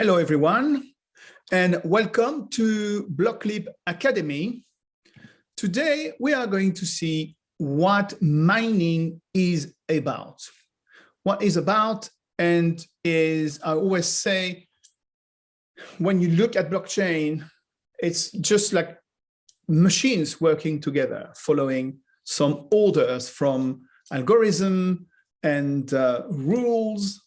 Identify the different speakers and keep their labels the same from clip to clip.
Speaker 1: Hello, everyone, and welcome to BlockLeap Academy. Today, we are going to see what mining is about. What is about, and is, I always say, when you look at blockchain, it's just like machines working together, following some orders from algorithm and rules,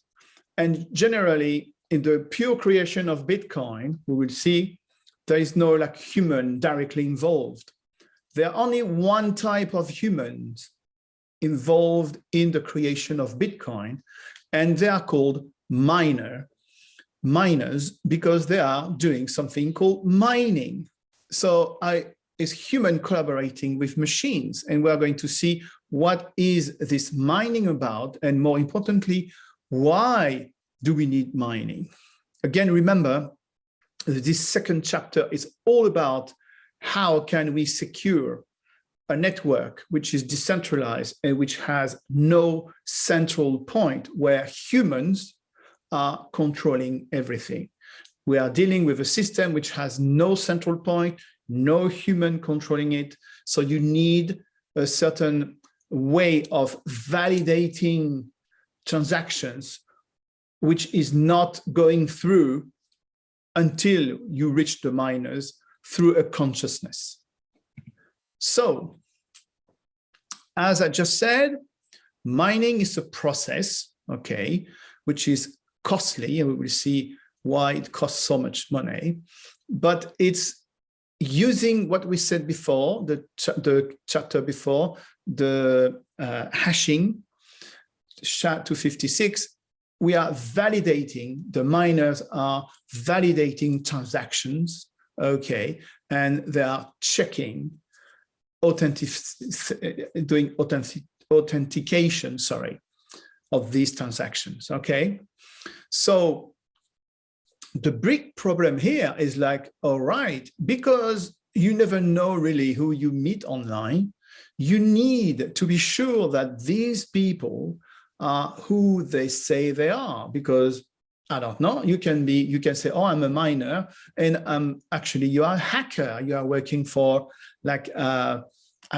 Speaker 1: and generally, in the pure creation of Bitcoin, we will see there is no like human directly involved. There are only one type of humans involved in the creation of Bitcoin, and they are called miners, because they are doing something called mining. So it's human collaborating with machines, and we're going to see what is this mining about, and more importantly, why do we need mining? Again, remember, this second chapter is all about how can we secure a network which is decentralized and which has no central point where humans are controlling everything. We are dealing with a system which has no central point, no human controlling it. So you need a certain way of validating transactions which is not going through until you reach the miners through a consciousness. So, as I just said, mining is a process, okay, which is costly, and we will see why it costs so much money, but it's using what we said before, the chapter before, the hashing, SHA-256, we are validating, the miners are validating transactions, okay, and they are checking, doing authentication, of these transactions, okay? So the big problem here is like, all right, because you never know really who you meet online, you need to be sure that these people are who they say they are, because I don't know, you can say, oh, I'm a miner, and actually you are a hacker, you are working for like I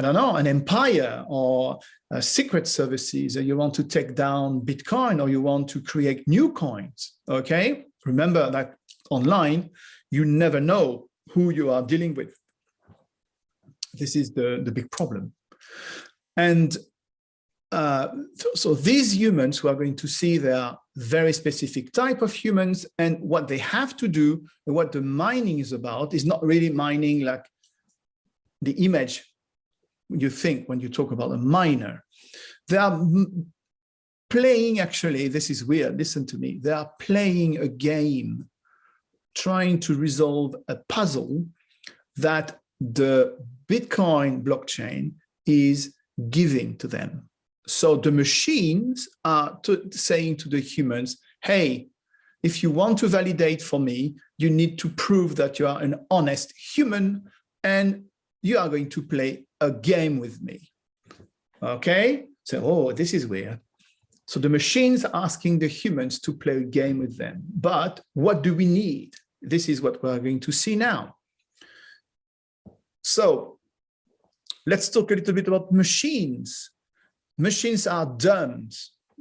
Speaker 1: don't know, an empire or secret services, and you want to take down Bitcoin, or you want to create new coins. Okay, remember that online you never know who you are dealing with. This is the big problem. And so these humans who are going to see, they are very specific type of humans, and what they have to do, and what the mining is about, is not really mining like the image you think when you talk about a miner. They are playing, actually, this is weird, listen to me, they are playing a game, trying to resolve a puzzle that the Bitcoin blockchain is giving to them. So the machines are saying to the humans, hey, if you want to validate for me, you need to prove that you are an honest human, and you are going to play a game with me. Okay? So, oh, this is weird. So the machines are asking the humans to play a game with them. But what do we need? This is what we're going to see now. So let's talk a little bit about machines. Machines are dumb,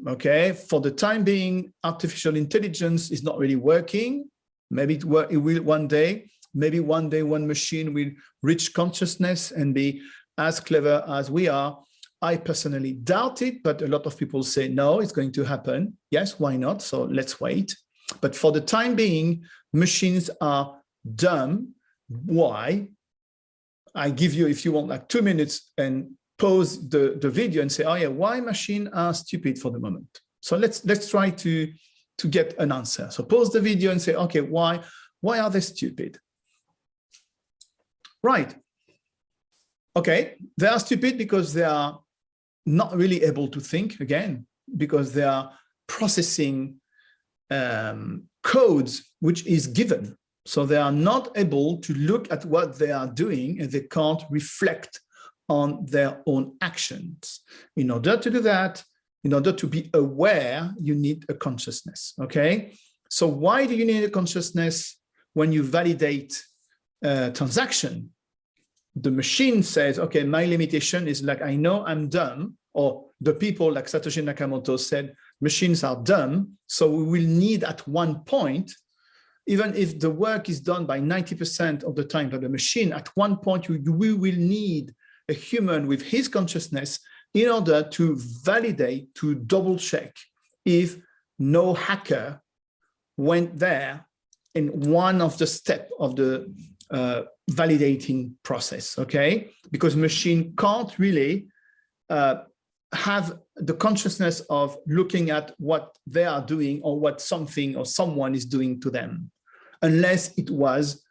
Speaker 1: okay? For the time being, artificial intelligence is not really working. Maybe it will one day. Maybe one day one machine will reach consciousness and be as clever as we are. I personally doubt it, but a lot of people say, no, it's going to happen. Yes, why not? So let's wait. But for the time being, machines are dumb. Why? I give you, if you want, like 2 minutes and pause the video and say, oh yeah, why machines are stupid for the moment. So let's try to get an answer. So pause the video and say, okay, why are they stupid? Right. Okay, they are stupid because they are not really able to think, again, because they are processing codes which is given. So they are not able to look at what they are doing, and they can't reflect on their own actions. In order to do that, in order to be aware, you need a consciousness, okay? So why do you need a consciousness when you validate a transaction? The machine says, okay, my limitation is like, I know I'm dumb, or the people like Satoshi Nakamoto said, machines are dumb. So we will need at one point, even if the work is done by 90% of the time by the machine, at one point we will need a human with his consciousness in order to validate, to double check if no hacker went there in one of the steps of the validating process, okay? Because machine can't really have the consciousness of looking at what they are doing or what something or someone is doing to them, unless it was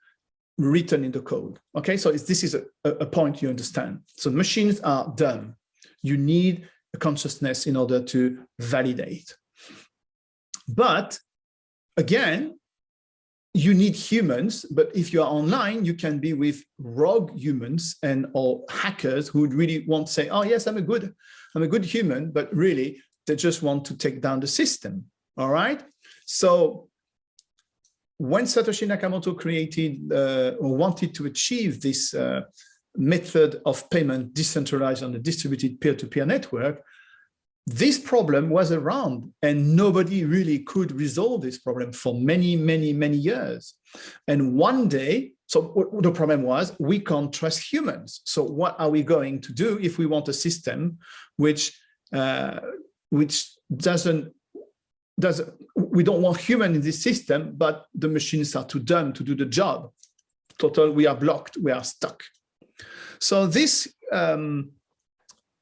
Speaker 1: written in the code, okay? So this is a point you understand. So machines are dumb. You need a consciousness in order to validate. But again, you need humans, but if you are online, you can be with rogue humans and or hackers who really want to say, oh yes, I'm a good human, but really they just want to take down the system, all right? So when Satoshi Nakamoto created or wanted to achieve this method of payment decentralized on a distributed peer-to-peer network, this problem was around and nobody really could resolve this problem for many, many, many years. And one day, so the problem was we can't trust humans. So what are we going to do if we want a system which doesn't, we don't want human in this system, but the machines are too dumb to do the job. Total, we are blocked, we are stuck. So this,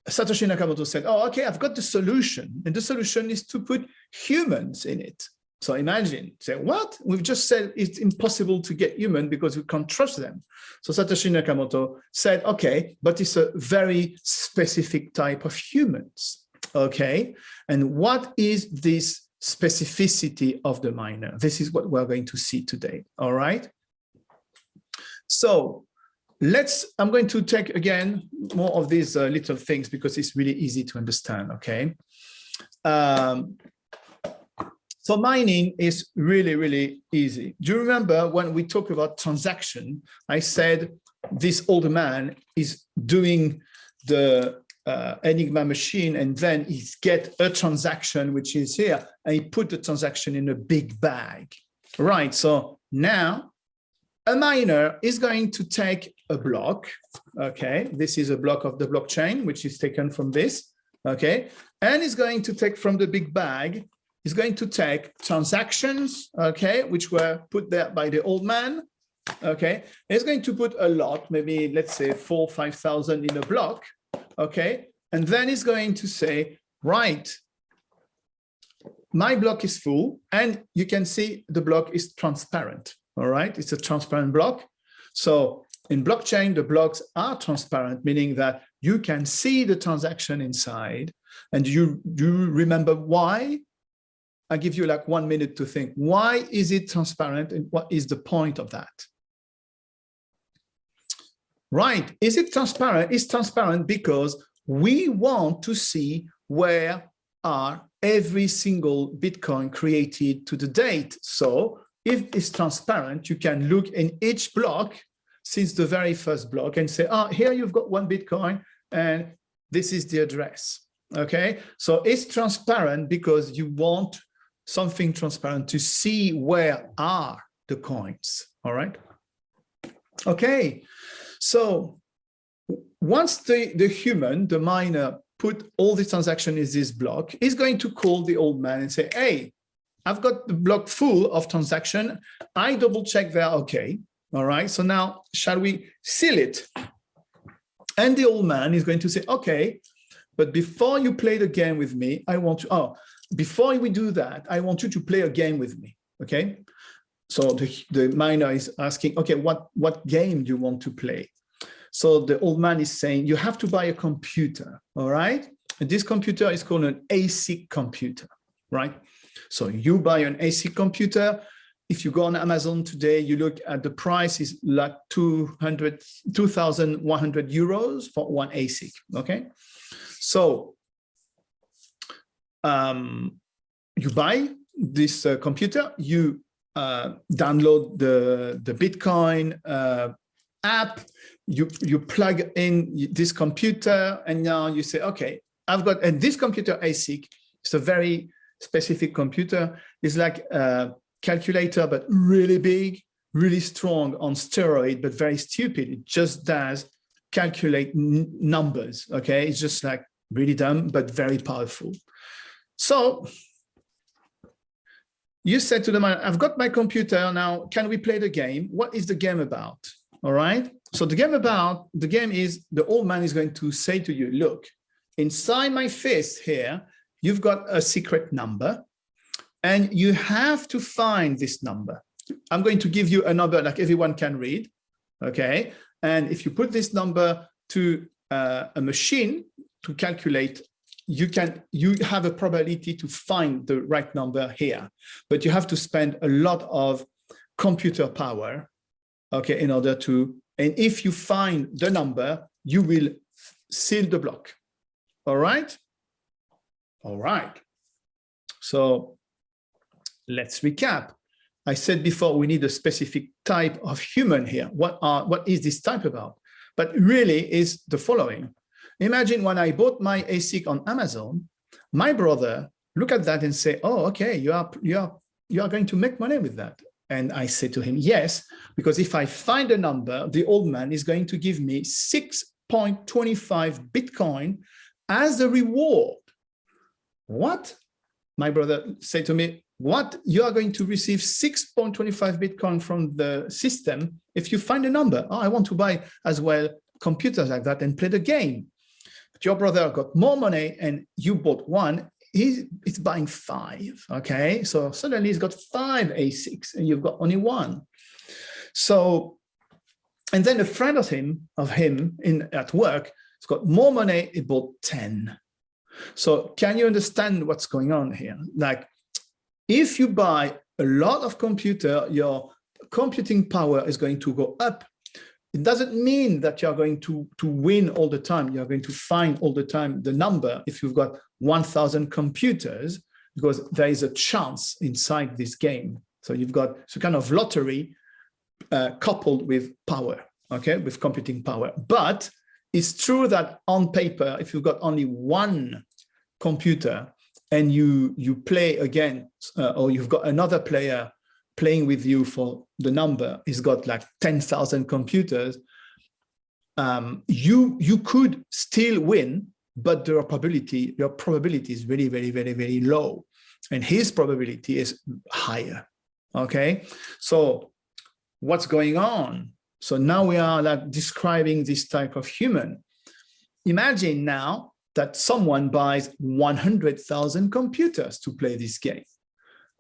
Speaker 1: Satoshi Nakamoto said, oh, okay, I've got the solution. And the solution is to put humans in it. So imagine, say, what? We've just said it's impossible to get human because we can't trust them. So Satoshi Nakamoto said, okay, but it's a very specific type of humans, okay? And what is this specificity of the miner? This is what we're going to see today, all right? So I'm going to take again more of these little things because it's really easy to understand, okay? So mining is really, really easy. Do you remember when we talk about transaction, I said this old man is doing the Enigma machine and then he gets a transaction, which is here, and he put the transaction in a big bag, right? So now a miner is going to take a block, okay? This is a block of the blockchain, which is taken from this, okay? And is going to take from the big bag, is going to take transactions, okay, which were put there by the old man, okay? And it's going to put a lot, maybe let's say 4,000 or 5,000 in a block, okay? And then he's going to say, right, my block is full, and you can see the block is transparent. All right, it's a transparent block. So in blockchain, the blocks are transparent, meaning that you can see the transaction inside. And you remember why? I give you like 1 minute to think. Why is it transparent and what is the point of that? Right, is it transparent? It's transparent because we want to see where are every single Bitcoin created to the date. So if it's transparent, you can look in each block since the very first block and say, oh, here you've got 1 Bitcoin and this is the address, okay? So it's transparent because you want something transparent to see where are the coins, all right? Okay, so once the human, the miner, put all the transaction in this block, he's going to call the old man and say, hey, I've got the block full of transaction. I double check there, okay. All right, so now shall we seal it? And the old man is going to say, okay, but before you play the game with me, I want to, before we do that, I want you to play a game with me, okay? So the miner is asking, okay, what game do you want to play? So the old man is saying, you have to buy a computer, all right? And this computer is called an ASIC computer, right? So you buy an ASIC computer. If you go on Amazon today, you look at the price is like 2,100 euros for one ASIC, okay? So you buy this computer, you download the Bitcoin app, you plug in this computer, and now you say, okay, I've got, and this computer ASIC, it's a very specific computer. It's like a calculator, but really big, really strong, on steroid, but very stupid. It just does calculate numbers, okay? It's just like really dumb, but very powerful. So you said to the man, I've got my computer now, can we play the game? What is the game about? All right. So the game is, the old man is going to say to you, look, inside my fist here, you've got a secret number and you have to find this number. I'm going to give you a number like everyone can read. Okay. And if you put this number to a machine to calculate, you have a probability to find the right number here, but you have to spend a lot of computer power, okay, in order to, and if you find the number, you will seal the block. All right? All right. So let's recap. I said before, we need a specific type of human here. What is this type about? But really is the following. Imagine when I bought my ASIC on Amazon, my brother look at that and say, oh, okay, you are going to make money with that. And I said to him, yes, because if I find a number, the old man is going to give me 6.25 Bitcoin as a reward. What? My brother said to me, what? You are going to receive 6.25 Bitcoin from the system if you find a number. Oh, I want to buy as well computers like that and play the game. But your brother got more money and you bought one. He's buying 5, okay? So suddenly he's got 5 ASICs and you've got only 1. So, and then a friend of him at work has got more money, he bought 10. So can you understand what's going on here? Like, if you buy a lot of computer, your computing power is going to go up. It doesn't mean that you're going to win all the time. You're going to find all the time the number if you've got 1,000 computers, because there is a chance inside this game. So you've got some kind of lottery coupled with power, okay, with computing power. But it's true that on paper, if you've got only one computer and you play again, or you've got another player playing with you for the number, he's got like 10,000 computers, you could still win, but your probability is really, very, very, very low. And his probability is higher, okay? So what's going on? So now we are like describing this type of human. Imagine now that someone buys 100,000 computers to play this game.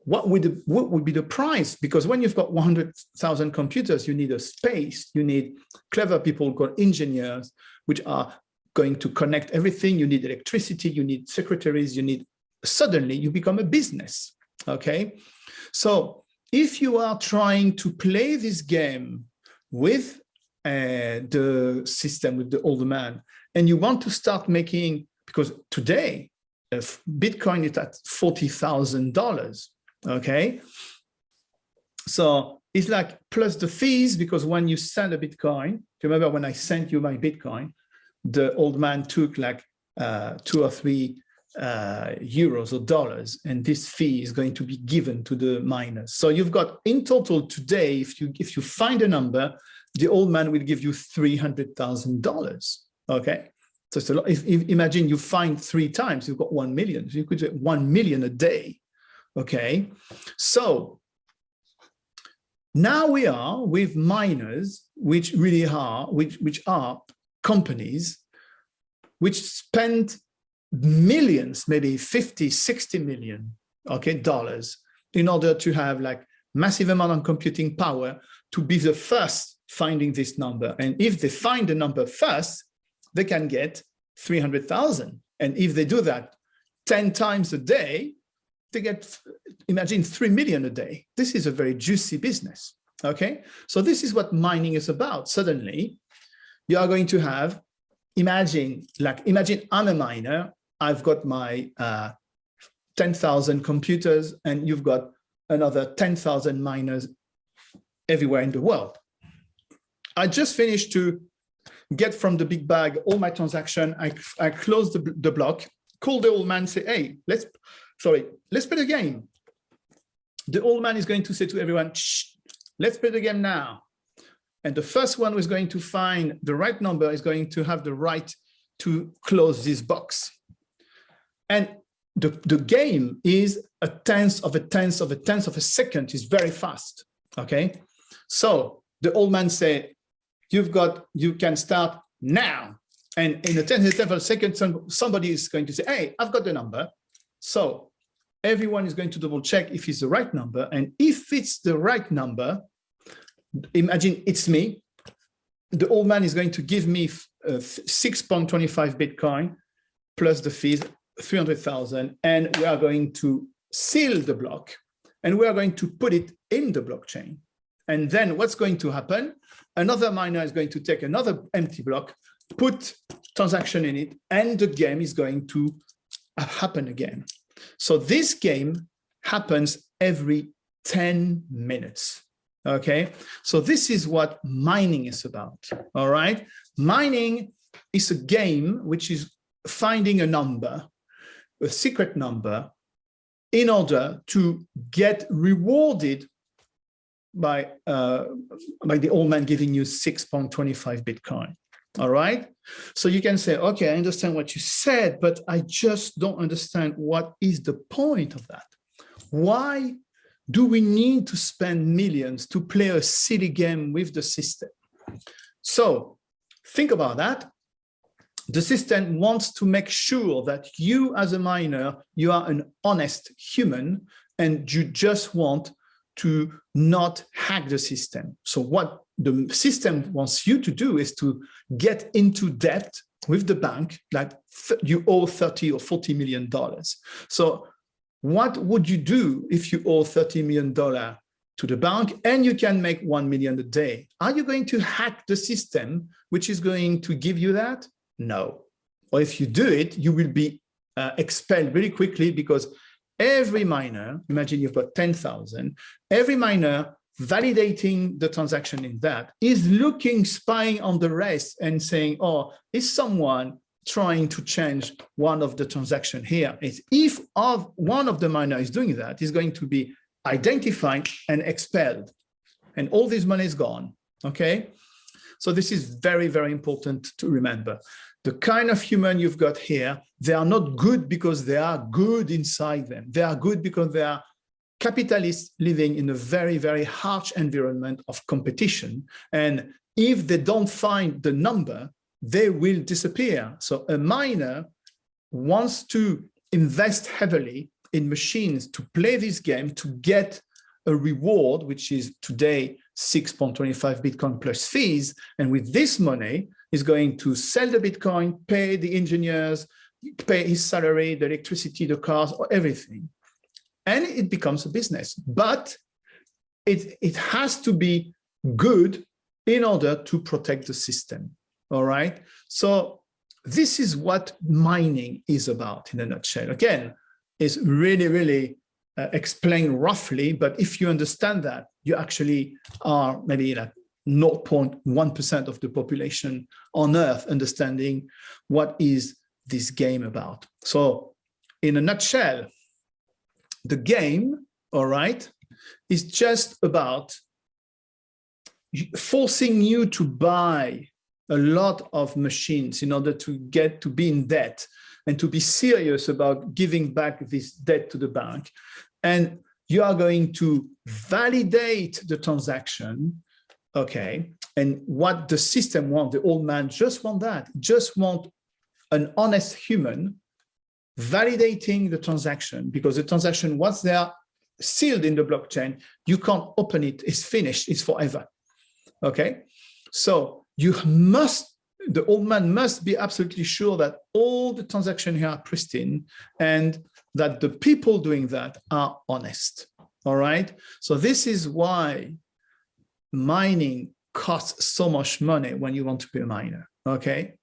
Speaker 1: What would be the price? Because when you've got 100,000 computers, you need a space, you need clever people called engineers, which are going to connect everything. You need electricity, you need secretaries, suddenly you become a business, okay? So if you are trying to play this game with the system, with the old man, and you want to start making, because today, if Bitcoin is at $40,000, okay? So it's like plus the fees, because when you send a Bitcoin, do you remember when I sent you my Bitcoin, the old man took like 2 or 3 euros or dollars, and this fee is going to be given to the miners. So you've got in total today, if you find a number, the old man will give you $300,000. Okay, so it's a lot. If imagine you find 3 times, you've got 1 million. So you could get 1 million a day. Okay, so now we are with miners, which really are which are companies which spend millions, maybe 50, 60 million, okay, dollars, in order to have like massive amount of computing power to be the first finding this number. And if they find the number first, they can get 300,000. And if they do that 10 times a day, they get, imagine 3 million a day. This is a very juicy business, okay? So this is what mining is about. Suddenly, you are going to have, imagine I'm a miner, I've got my 10,000 computers, and you've got another 10,000 miners everywhere in the world. I just finished to get from the big bag all my transaction. I close the block, call the old man, say, hey, let's play the game. The old man is going to say to everyone, shh, let's play the game now. And the first one who is going to find the right number is going to have the right to close this box. And the game is a tenth of a tenth of a tenth of a second. It's very fast, okay? So the old man say, you can start now. And in a tenth of a second, somebody is going to say, hey, I've got the number. So everyone is going to double check if it's the right number. And if it's the right number, imagine it's me. The old man is going to give me 6.25 Bitcoin plus the fees, 300,000. And we are going to seal the block and we are going to put it in the blockchain. And then what's going to happen? Another miner is going to take another empty block, put transaction in it, and the game is going to happen again. So this game happens every 10 minutes, okay? So this is what mining is about, all right? Mining is a game which is finding a number, a secret number, in order to get rewarded by the old man giving you 6.25 Bitcoin. All right. So you can say, okay, I understand what you said, but I just don't understand what is the point of that. Why do we need to spend millions to play a silly game with the system? So think about that. The system wants to make sure that you as a miner, you are an honest human and you just want to not hack the system. So what the system wants you to do is to get into debt with the bank, like you owe 30 or 40 million dollars. So what would you do if you owe $30 million to the bank and you can make 1 million a day? Are you going to hack the system, which is going to give you that? No. Or if you do it, you will be expelled really quickly, because every miner, imagine you've got 10,000, every miner validating the transaction in that is looking, spying on the rest and saying, oh, is someone trying to change one of the transaction here? If one of the miner is doing that, is going to be identified and expelled, and all this money is gone, okay? So this is very, very important to remember. The kind of human you've got here, they are not good because they are good inside them. They are good because they are capitalists living in a very, very harsh environment of competition. And if they don't find the number, they will disappear. So a miner wants to invest heavily in machines to play this game to get a reward, which is today 6.25 Bitcoin plus fees. And with this money, is going to sell the Bitcoin, pay the engineers, pay his salary, the electricity, the cars, or everything. And it becomes a business. But it has to be good in order to protect the system. All right. So this is what mining is about in a nutshell. Again, it's really, really explained roughly, but if you understand that, you actually are maybe like 0.1% of the population on Earth understanding what is this game about. So in a nutshell, the game, all right, is just about forcing you to buy a lot of machines in order to get to be in debt and to be serious about giving back this debt to the bank. And you are going to validate the transaction, okay? And what the system wants, the old man just want that, just want an honest human validating the transaction, because the transaction, once they are sealed in the blockchain, you can't open it, it's finished, it's forever, okay? So you must, the old man must be absolutely sure that all the transactions here are pristine and that the people doing that are honest, all right? So this is why mining costs so much money when you want to be a miner, okay?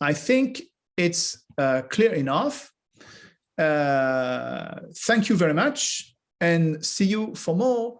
Speaker 1: I think it's clear enough. Thank you very much, and see you for more